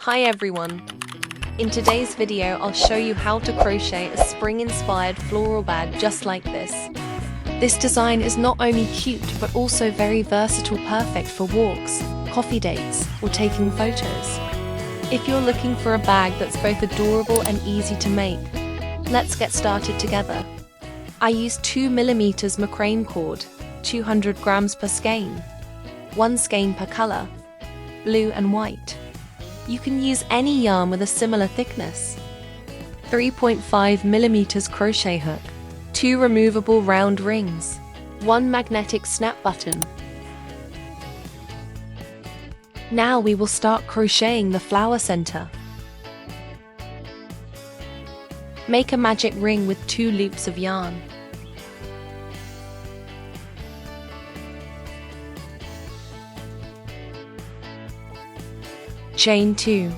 Hi everyone! In today's video I'll show you how to crochet a spring-inspired floral bag just like this. This design is not only cute but also very versatile, perfect for walks, coffee dates, or taking photos. If you're looking for a bag that's both adorable and easy to make, let's get started together. I use 2mm macramé cord, 200 grams per skein, 1 skein per color, blue and white. You can use any yarn with a similar thickness. 3.5mm crochet hook, 2 removable round rings, 1 magnetic snap button. Now we will start crocheting the flower center. Make a magic ring with 2 loops of yarn. Chain 2.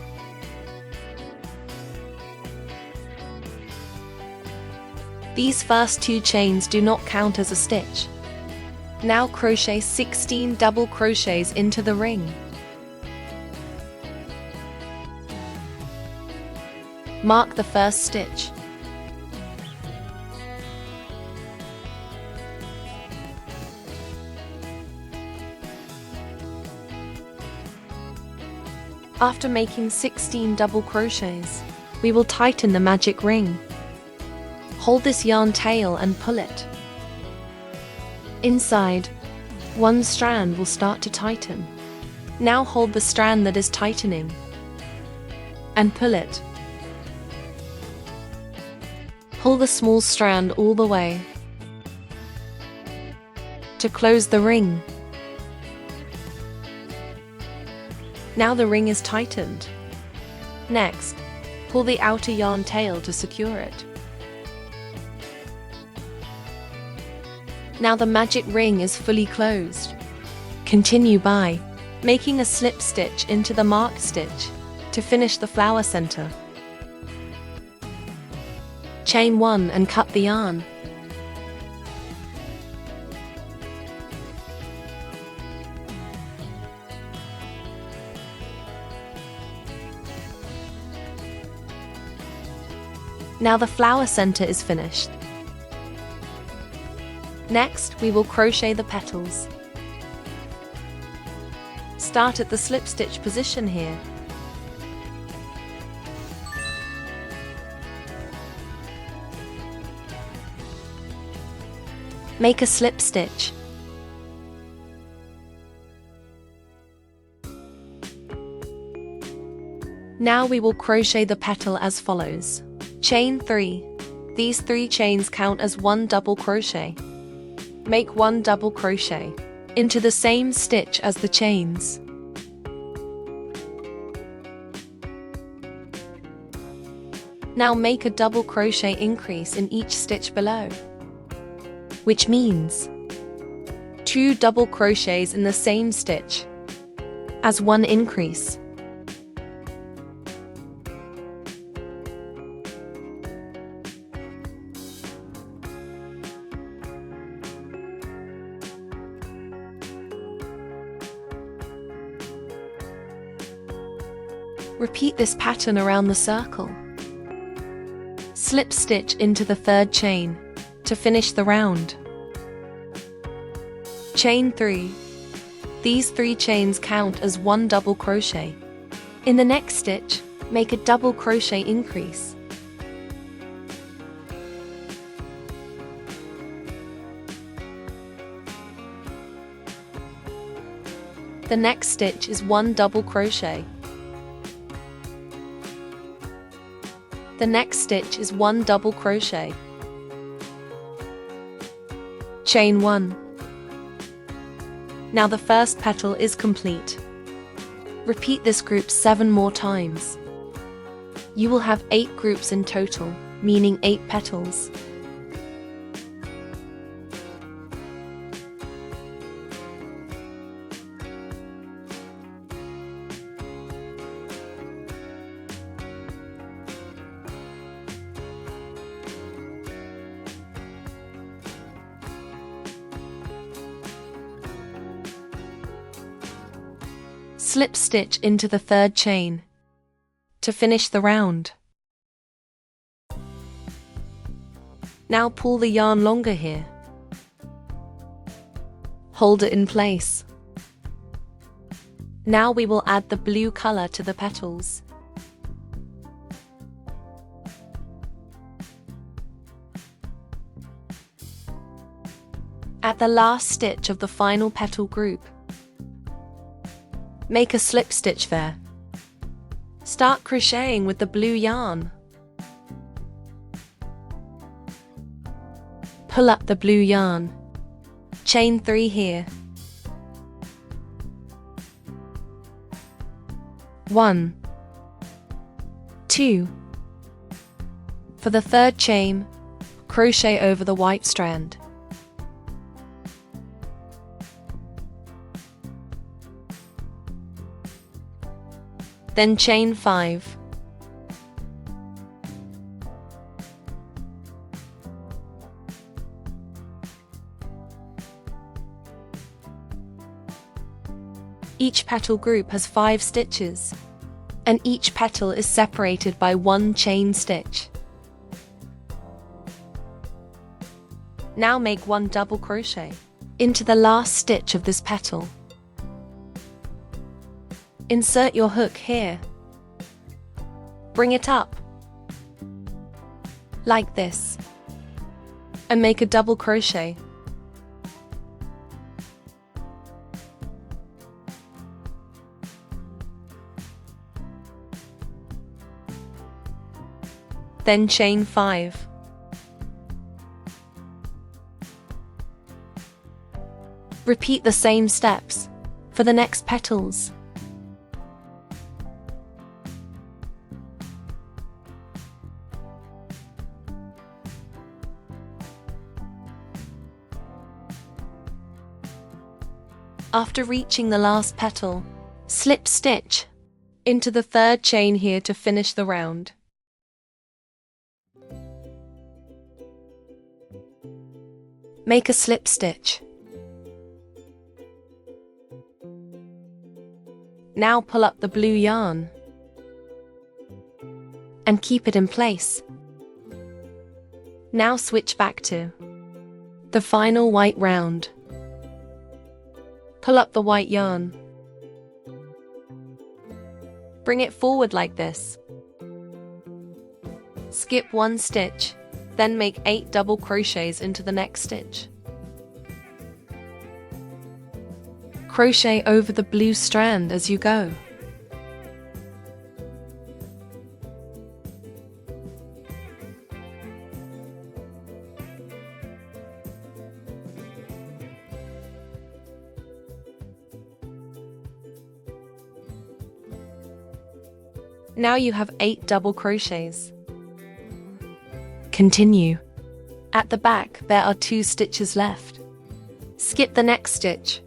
These first 2 chains do not count as a stitch. Now crochet 16 double crochets into the ring. Mark the first stitch. After making 16 double crochets, we will tighten the magic ring. Hold this yarn tail and pull it. Inside, 1 strand will start to tighten. Now hold the strand that is tightening and pull it. Pull the small strand all the way to close the ring. Now the ring is tightened. Next, pull the outer yarn tail to secure it. Now the magic ring is fully closed. Continue by making a slip stitch into the marked stitch to finish the flower center. Chain 1 and cut the yarn. Now the flower center is finished. Next, we will crochet the petals. Start at the slip stitch position here. Make a slip stitch. Now we will crochet the petal as follows. Chain 3. These 3 chains count as 1 double crochet. Make 1 double crochet into the same stitch as the chains. Now make a double crochet increase in each stitch below, which means 2 double crochets in the same stitch as 1 increase. Repeat this pattern around the circle. Slip stitch into the 3rd chain to finish the round. Chain 3. These 3 chains count as 1 double crochet. In the next stitch, make a double crochet increase. The next stitch is 1 double crochet. The next stitch is 1 double crochet. Chain 1. Now the first petal is complete. Repeat this group 7 more times. You will have 8 groups in total, meaning 8 petals. Slip stitch into the 3rd chain. to finish the round. Now pull the yarn longer here. Hold it in place. Now we will add the blue color to the petals. At the last stitch of the final petal group, make a slip stitch there. Start crocheting with the blue yarn. Pull up the blue yarn. Chain 3 here. 1, 2. For the third chain, crochet over the white strand. Then chain 5. Each petal group has 5 stitches, and each petal is separated by 1 chain stitch. Now make 1 double crochet into the last stitch of this petal. Insert your hook here. Bring it up, like this, and make a double crochet. Then chain 5. Repeat the same steps for the next petals. After reaching the last petal, slip stitch into the third chain here to finish the round. Make a slip stitch. Now pull up the blue yarn and keep it in place. Now switch back to the final white round. Pull up the white yarn. Bring it forward like this. Skip 1 stitch. Then make 8 double crochets into the next stitch. Crochet over the blue strand as you go. Now you have 8 double crochets. Continue. At the back, there are 2 stitches left. Skip the next stitch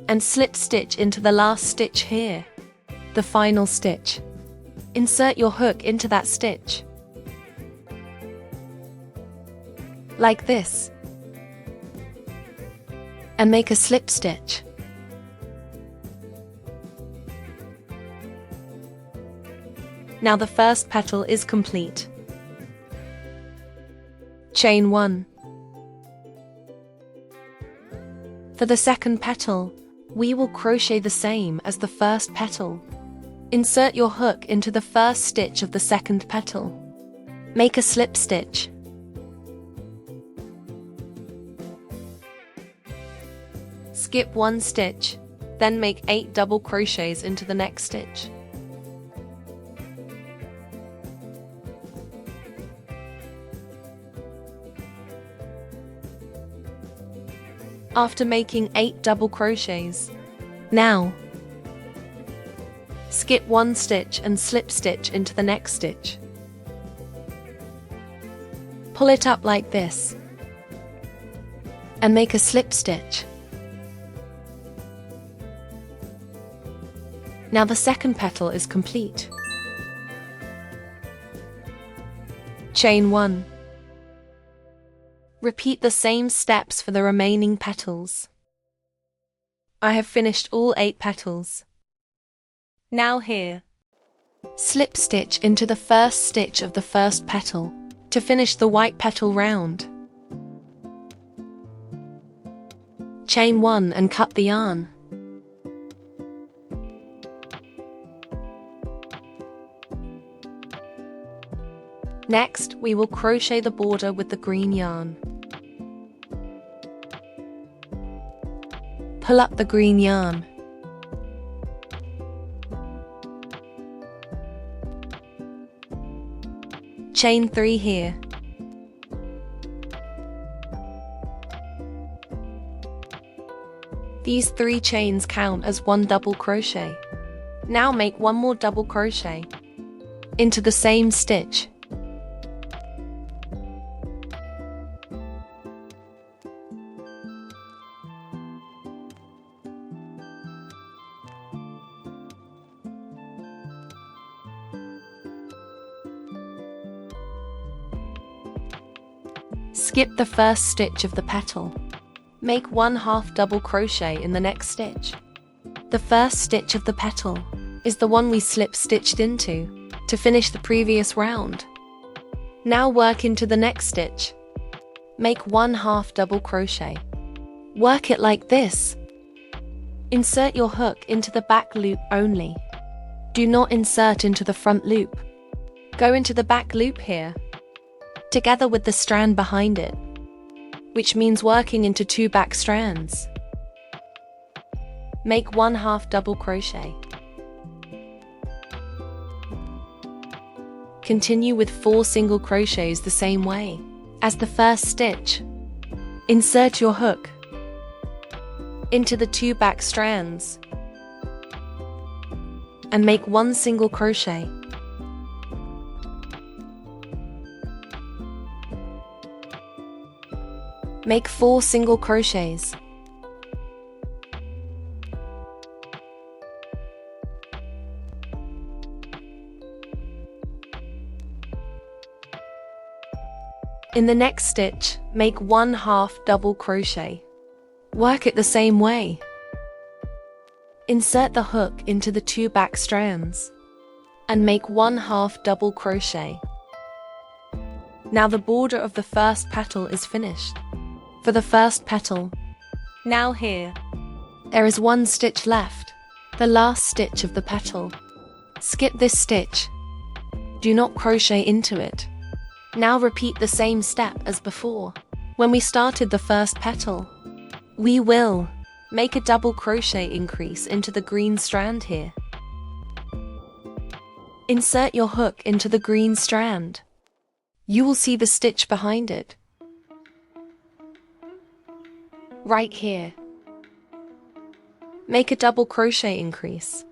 and slip stitch into the last stitch here, the final stitch. Insert your hook into that stitch, like this, and make a slip stitch. Now the first petal is complete. Chain 1. For the second petal, we will crochet the same as the first petal. Insert your hook into the first stitch of the second petal. Make a slip stitch. Skip 1 stitch, then make 8 double crochets into the next stitch. After making 8 double crochets, now skip 1 stitch and slip stitch into the next stitch. Pull it up like this and make a slip stitch. Now the second petal is complete. Chain 1. Repeat the same steps for the remaining petals. I have finished all 8 petals. Now here, Slip stitch into the first stitch of the first petal to finish the white petal round. Chain 1 and cut the yarn. Next, we will crochet the border with the green yarn. Pull up the green yarn. Chain 3 here. These 3 chains count as 1 double crochet. Now make 1 more double crochet into the same stitch. Skip the first stitch of the petal. Make 1/2 double crochet in the next stitch. The first stitch of the petal is the one we slip stitched into to finish the previous round. Now work into the next stitch. Make 1/2 double crochet. Work it like this. Insert your hook into the back loop only. Do not insert into the front loop. Go into the back loop here, together with the strand behind it, which means working into 2 back strands. Make 1/2 double crochet. Continue with 4 single crochets the same way as the first stitch. Insert your hook into the 2 back strands and make 1 single crochet. Make 4 single crochets. In the next stitch, make 1/2 double crochet. Work it the same way. Insert the hook into the 2 back strands and make 1/2 double crochet. Now the border of the first petal is finished. For the first petal, now here, there is 1 stitch left, the last stitch of the petal. Skip this stitch. Do not crochet into it. Now repeat the same step as before. When we started the first petal, we will make a double crochet increase into the green strand here. Insert your hook into the green strand. You will see the stitch behind it. Right here. Make a double crochet increase.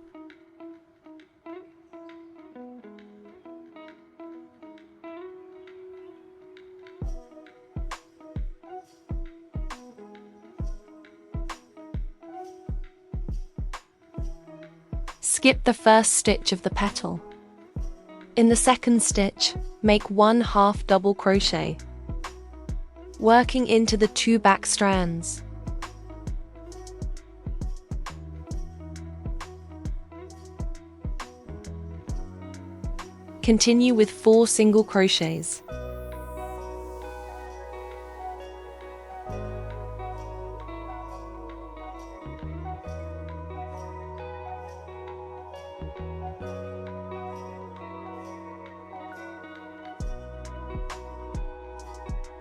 Skip the first stitch of the petal. In the second stitch, make 1/2 double crochet, working into the 2 back strands. Continue with 4 single crochets.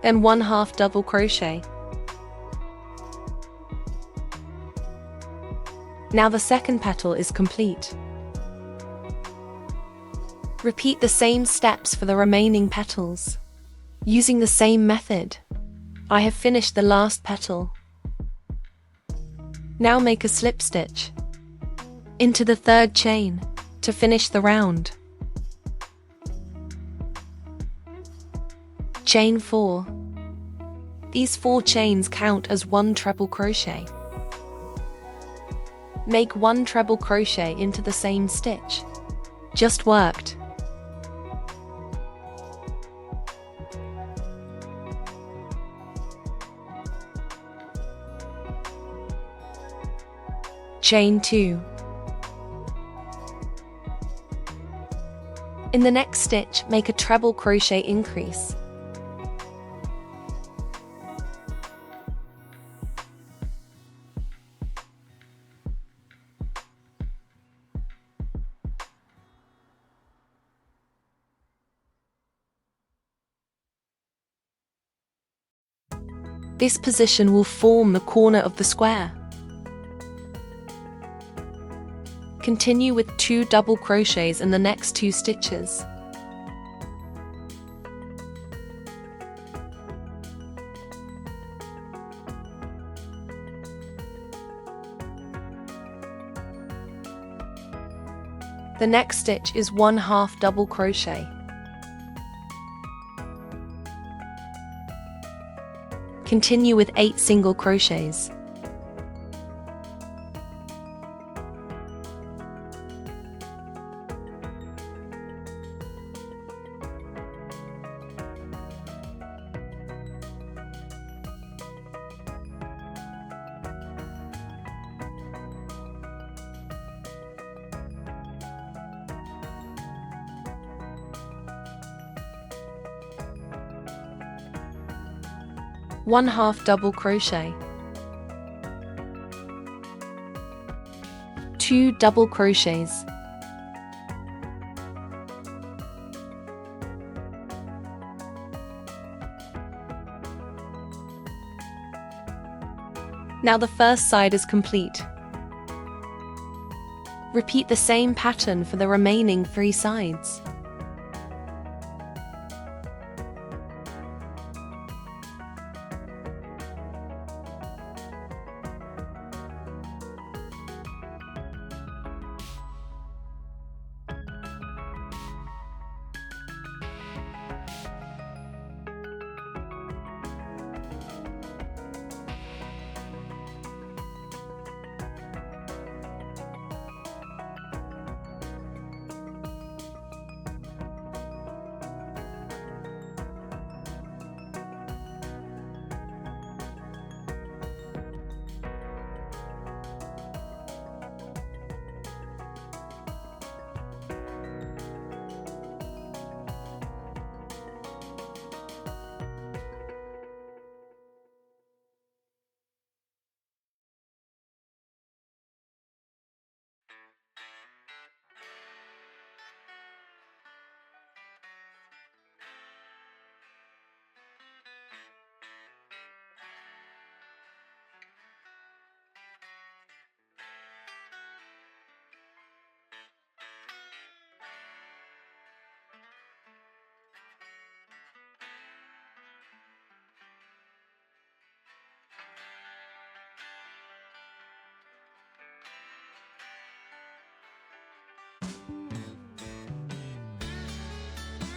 Then 1/2 double crochet. Now the second petal is complete. Repeat the same steps for the remaining petals. Using the same method, I have finished the last petal. Now make a slip stitch into the third chain to finish the round. Chain 4. These 4 chains count as 1 treble crochet. Make 1 treble crochet into the same stitch. Just worked. Chain 2. In the next stitch, make a treble crochet increase. This position will form the corner of the square. Continue with 2 double crochets in the next 2 stitches. The next stitch is 1/2 double crochet. Continue with 8 single crochets. One-half double crochet, 2 double crochets, now the first side is complete. Repeat the same pattern for the remaining 3 sides.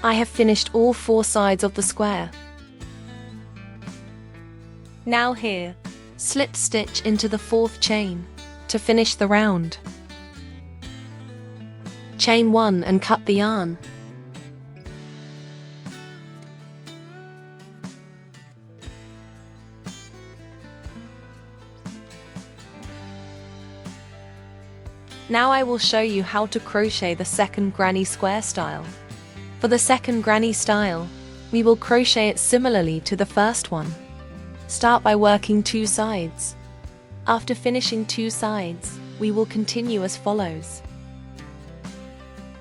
I have finished all 4 sides of the square. Now here, slip stitch into the 4th chain to finish the round. Chain 1 and cut the yarn. Now I will show you how to crochet the second granny square style. For the second granny style, we will crochet it similarly to the first one. Start by working 2 sides. After finishing 2 sides, we will continue as follows.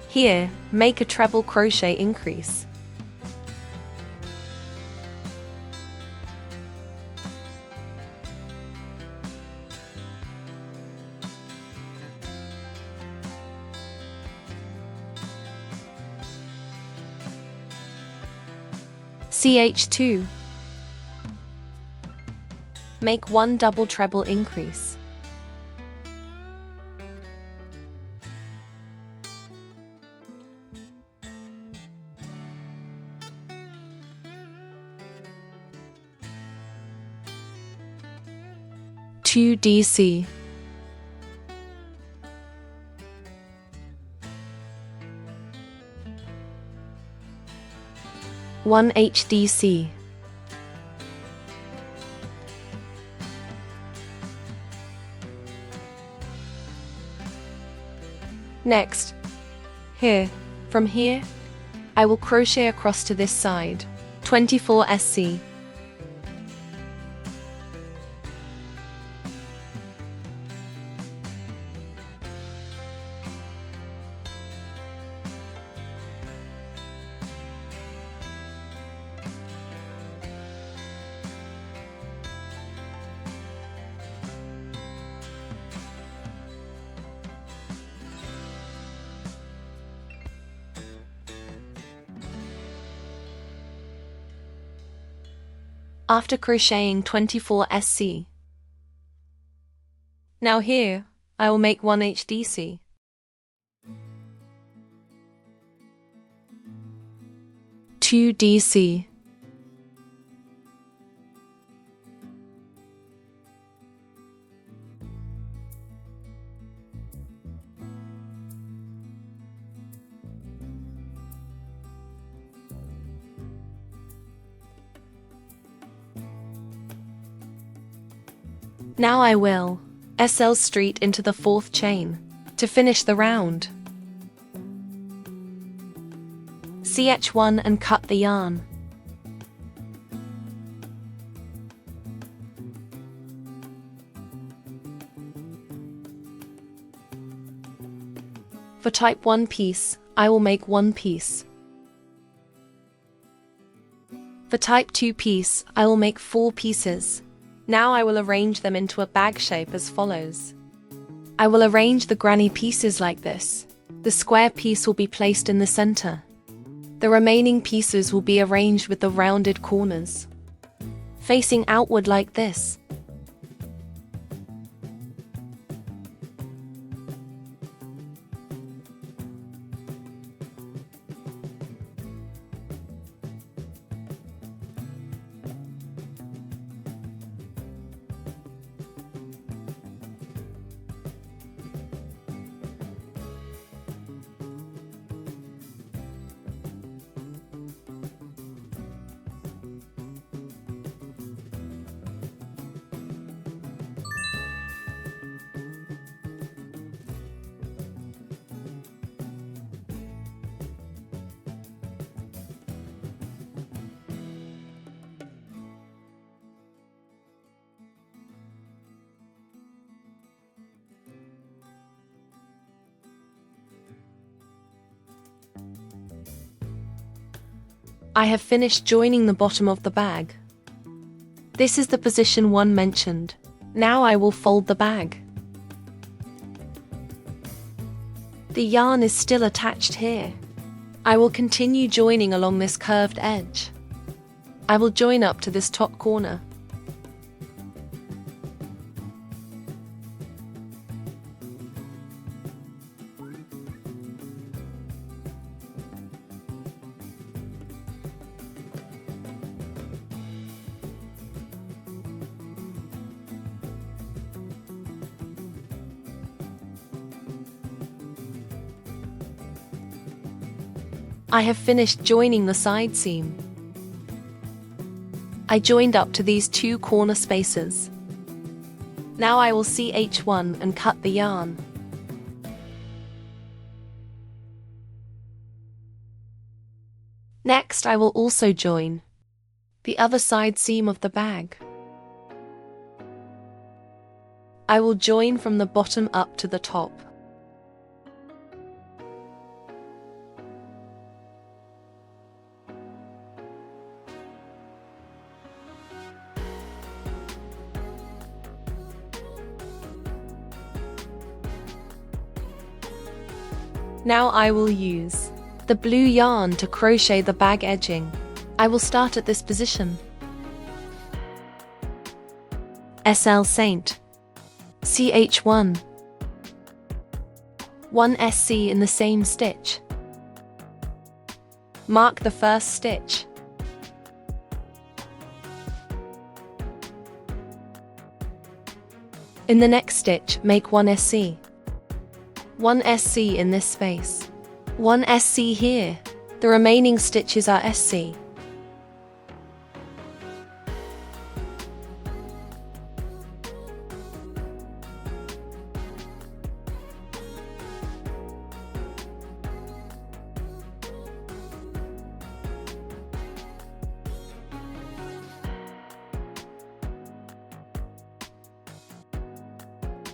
Here, make a treble crochet increase. CH2. Make 1 double treble increase. Two DC. 1 HDC. Next, here, from here, I will crochet across to this side, 24 SC. After crocheting 24 SC. Now here, I will make 1 HDC. Two DC. Now I will slst into the 4th chain to finish the round. Ch1 and cut the yarn. For type 1 piece, I will make 1 piece. For type 2 piece, I will make 4 pieces. Now I will arrange them into a bag shape as follows. I will arrange the granny pieces like this. The square piece will be placed in the center. The remaining pieces will be arranged with the rounded corners, facing outward like this. I have finished joining the bottom of the bag. This is the position 1 mentioned. Now I will fold the bag. The yarn is still attached here. I will continue joining along this curved edge. I will join up to this top corner. I have finished joining the side seam. I joined up to these 2 corner spaces. Now I will Ch1 and cut the yarn. Next, I will also join the other side seam of the bag. I will join from the bottom up to the top. Now I will use the blue yarn to crochet the bag edging. I will start at this position. slst, Ch1, 1 SC in the same stitch. Mark the first stitch. In the next stitch, make 1 SC. 1 SC in this space. 1 SC here. The remaining stitches are SC.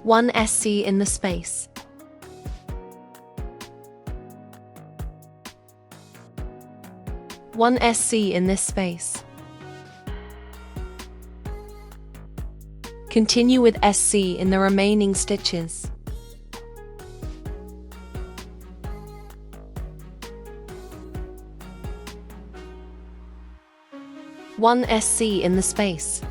1 sc in the space. One sc in this space. Continue with sc in the remaining stitches. One sc in the space.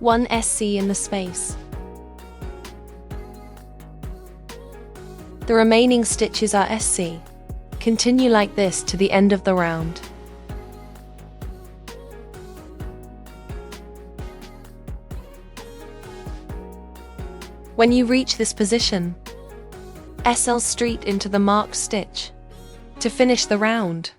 1 sc in the space. The remaining stitches are sc. Continue like this to the end of the round. When you reach this position, slst into the marked stitch to finish the round.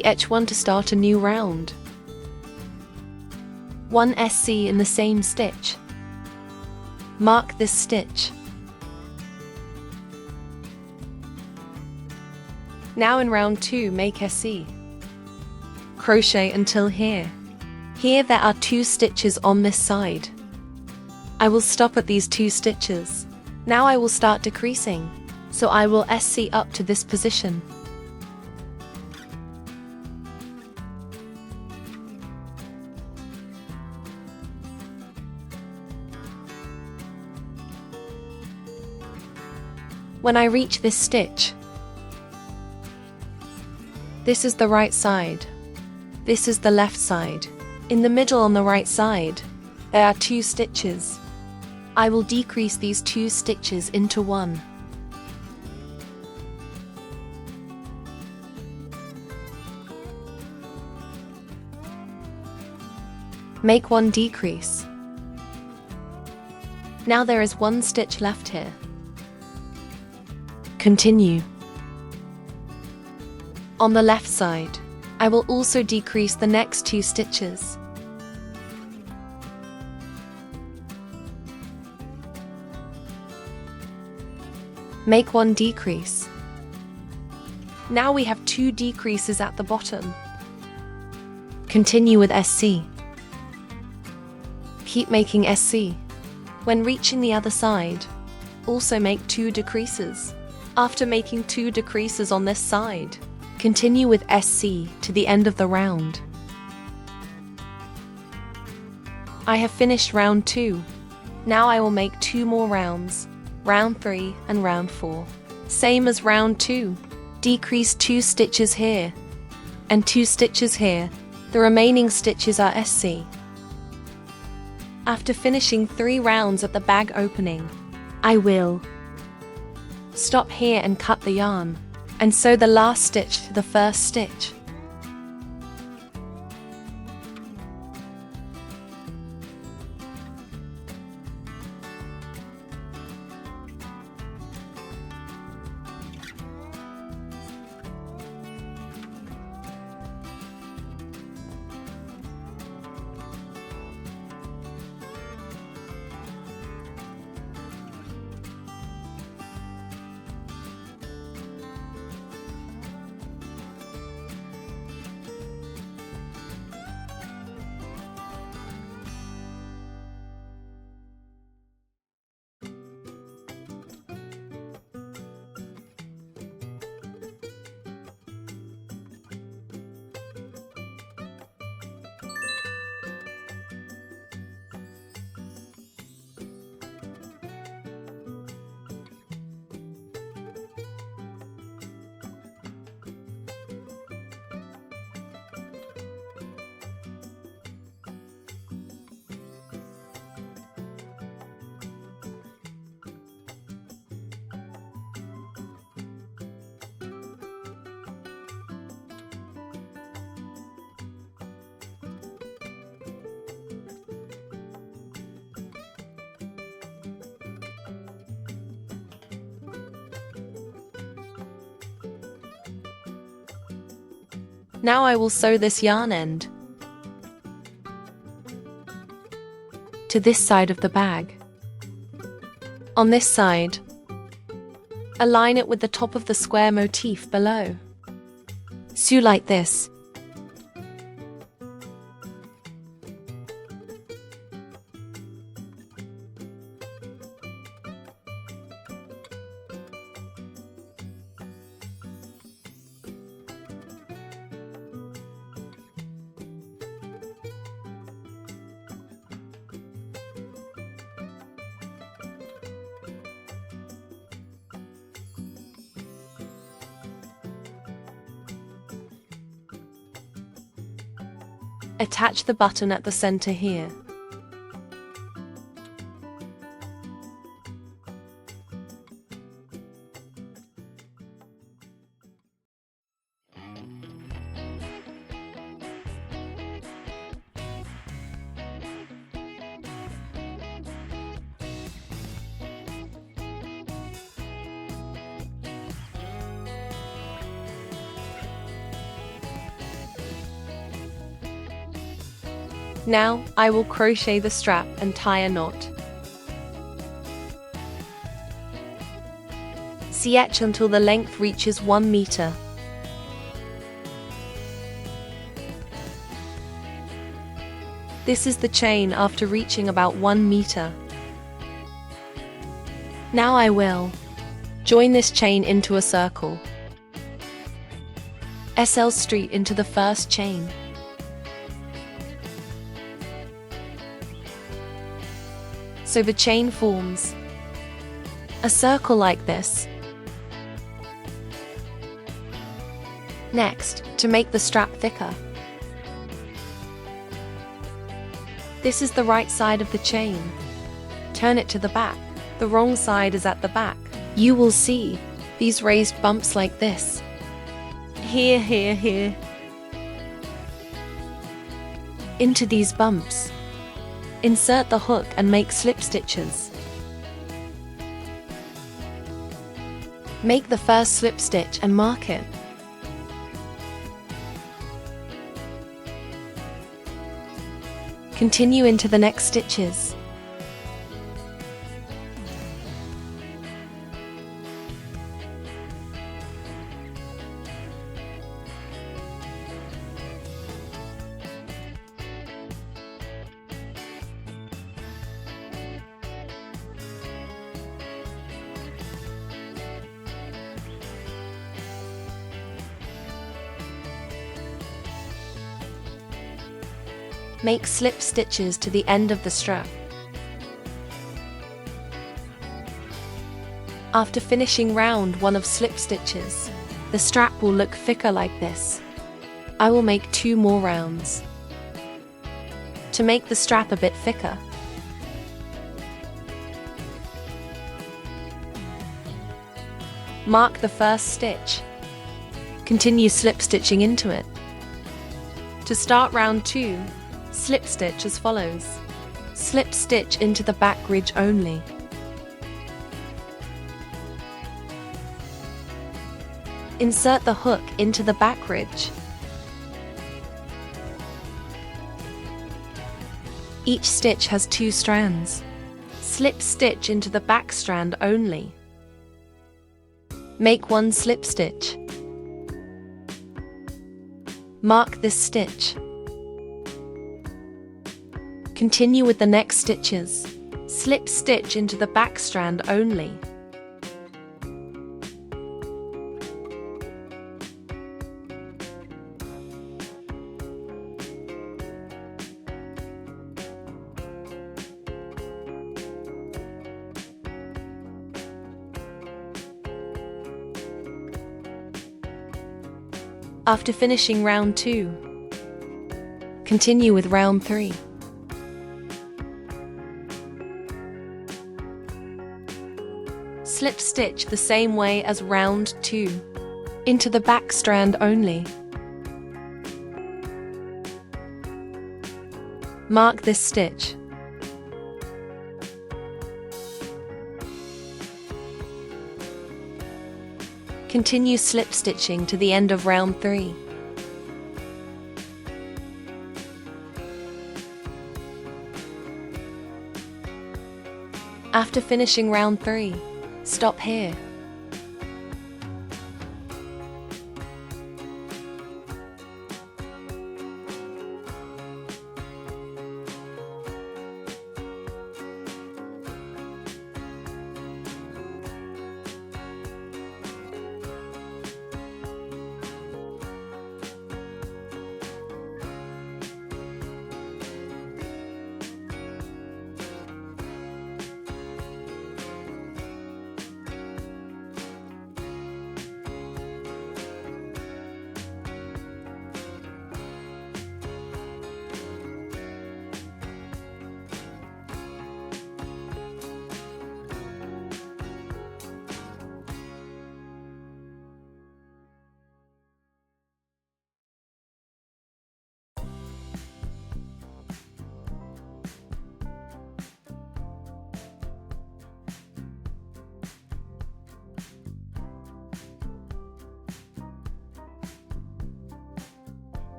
ch1 to start a new round. 1 sc in the same stitch. Mark this stitch. Now in round 2, make sc. Crochet until here. Here there are 2 stitches on this side. I will stop at these 2 stitches. Now I will start decreasing, so I will sc up to this position. When I reach this stitch, this is the right side, this is the left side. In the middle on the right side, there are 2 stitches. I will decrease these 2 stitches into 1. Make 1 decrease. Now there is 1 stitch left here. Continue. On the left side, I will also decrease the next 2 stitches. Make 1 decrease. Now we have 2 decreases at the bottom. Continue with sc. Keep making sc. When reaching the other side, also make 2 decreases. After making 2 decreases on this side, continue with sc to the end of the round. I have finished round 2. Now I will make 2 more rounds, round 3 and round 4. Same as round 2. Decrease 2 stitches here and 2 stitches here. The remaining stitches are sc. After finishing 3 rounds at the bag opening, I will stop here and cut the yarn, and sew the last stitch to the first stitch. Now I will sew this yarn end to this side of the bag. On this side, Align it with the top of the square motif below. Sew like this. Attach the button at the center here. Now, I will crochet the strap and tie a knot. Stitch until the length reaches 1 meter. This is the chain after reaching about 1 meter. Now I will join this chain into a circle. Slst into the first chain. So the chain forms a circle like this. Next, to make the strap thicker, this is the right side of the chain. Turn it to the back. The wrong side is at the back. You will see these raised bumps like this. Here, here, here. Into these bumps, insert the hook and make slip stitches. Make the first slip stitch and mark it. Continue into the next stitches. Make slip stitches to the end of the strap. After finishing round 1 of slip stitches, the strap will look thicker like this. I will make 2 more rounds. To make the strap a bit thicker, mark the first stitch. Continue slip stitching into it. To start round 2, slip stitch as follows. Slip stitch into the back ridge only. Insert the hook into the back ridge. Each stitch has 2 strands. Slip stitch into the back strand only. Make 1 slip stitch. Mark this stitch. Continue with the next stitches. Slip stitch into the back strand only. After finishing round 2, continue with round 3. Slip stitch the same way as round 2, into the back strand only. Mark this stitch. Continue slip stitching to the end of round 3. After finishing round 3, stop here.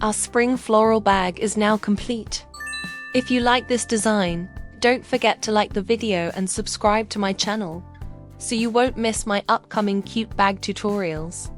Our spring floral bag is now complete. If you like this design, don't forget to like the video and subscribe to my channel, so you won't miss my upcoming cute bag tutorials.